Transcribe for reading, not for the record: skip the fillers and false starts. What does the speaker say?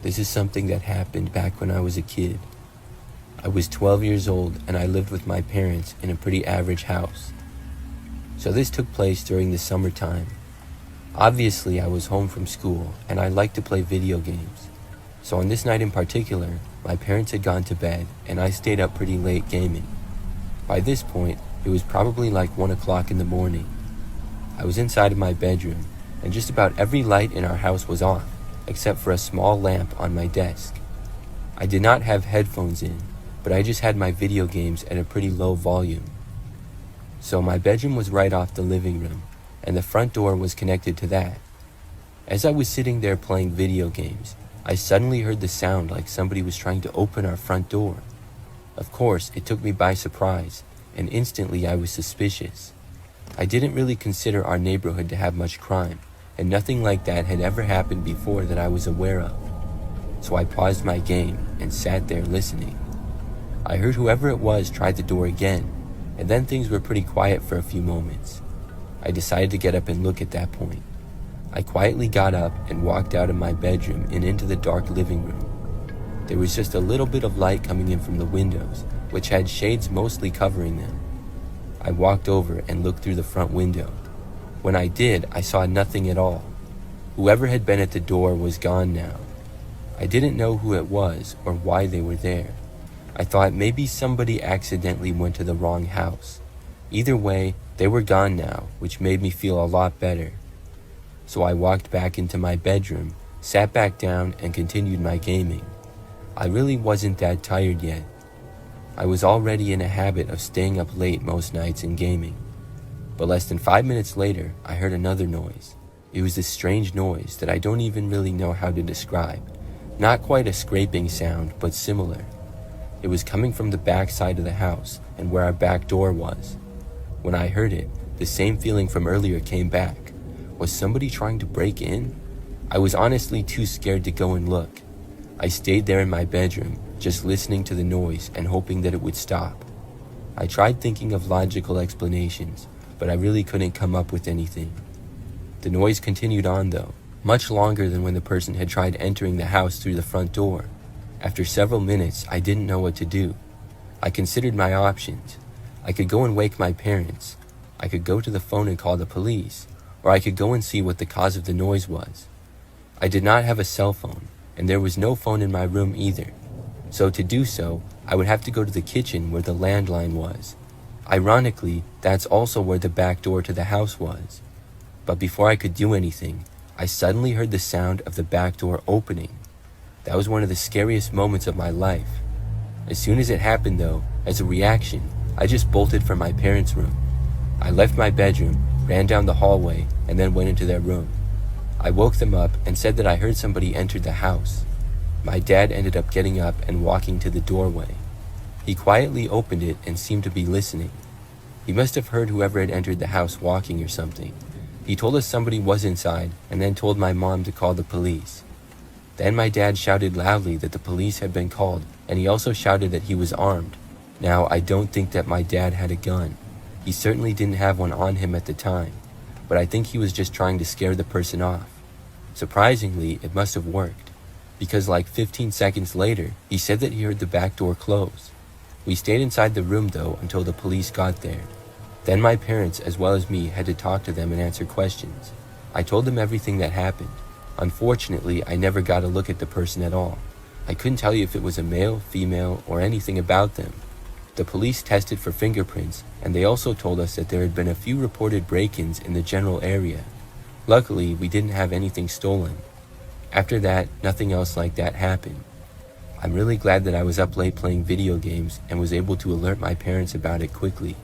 This is something that happened back when I was a kid. I was 12 years old and I lived with my parents in a pretty average house. So this took place during the summertime. Obviously, I was home from school and I liked to play video games. So on this night in particular, my parents had gone to bed and I stayed up pretty late gaming. By this point, it was probably like 1 o'clock in the morning. I was inside of my bedroom and just about every light in our house was off, except for a small lamp on my desk. I did not have headphones in, but I just had my video games at a pretty low volume. So my bedroom was right off the living room, and the front door was connected to that. As I was sitting there playing video games, I suddenly heard the sound like somebody was trying to open our front door. Of course, it took me by surprise, and instantly I was suspicious. I didn't really consider our neighborhood to have much crime, and nothing like that had ever happened before that I was aware of. So I paused my game and sat there listening. I heard whoever it was tried the door again, and then things were pretty quiet for a few moments. I decided to get up and look at that point. I quietly got up and walked out of my bedroom and into the dark living room. There was just a little bit of light coming in from the windows, which had shades mostly covering them. I walked over and looked through the front window. When I did, I saw nothing at all. Whoever had been at the door was gone now. I didn't know who it was or why they were there. I thought maybe somebody accidentally went to the wrong house. Either way, they were gone now, which made me feel a lot better. So I walked back into my bedroom, sat back down, and continued my gaming. I really wasn't that tired yet. I was already in a habit of staying up late most nights and gaming. But less than 5 minutes later, I heard another noise. It was this strange noise that I don't even really know how to describe. Not quite a scraping sound, but similar. It was coming from the back side of the house and where our back door was. When I heard it, the same feeling from earlier came back. Was somebody trying to break in? I was honestly too scared to go and look. I stayed there in my bedroom, just listening to the noise and hoping that it would stop. I tried thinking of logical explanations, but I really couldn't come up with anything. The noise continued on though, much longer than when the person had tried entering the house through the front door. After several minutes, I didn't know what to do. I considered my options. I could go and wake my parents. I could go to the phone and call the police, or I could go and see what the cause of the noise was. I did not have a cell phone, and there was no phone in my room either. So to do so, I would have to go to the kitchen where the landline was. Ironically, that's also where the back door to the house was. But before I could do anything, I suddenly heard the sound of the back door opening. That was one of the scariest moments of my life. As soon as it happened though, as a reaction, I just bolted from my parents' room. I left my bedroom, ran down the hallway, and then went into their room. I woke them up and said that I heard somebody enter the house. My dad ended up getting up and walking to the doorway. He quietly opened it and seemed to be listening. He must have heard whoever had entered the house walking or something. He told us somebody was inside and then told my mom to call the police. Then my dad shouted loudly that the police had been called, and he also shouted that he was armed. Now, I don't think that my dad had a gun. He certainly didn't have one on him at the time, but I think he was just trying to scare the person off. Surprisingly, it must have worked, because like 15 seconds later, he said that he heard the back door close. We stayed inside the room though until the police got there. Then my parents, as well as me, had to talk to them and answer questions. I told them everything that happened. Unfortunately, I never got a look at the person at all. I couldn't tell you if it was a male, female, or anything about them. The police tested for fingerprints, and they also told us that there had been a few reported break-ins in the general area. Luckily, we didn't have anything stolen. After that, nothing else like that happened. I'm really glad that I was up late playing video games and was able to alert my parents about it quickly.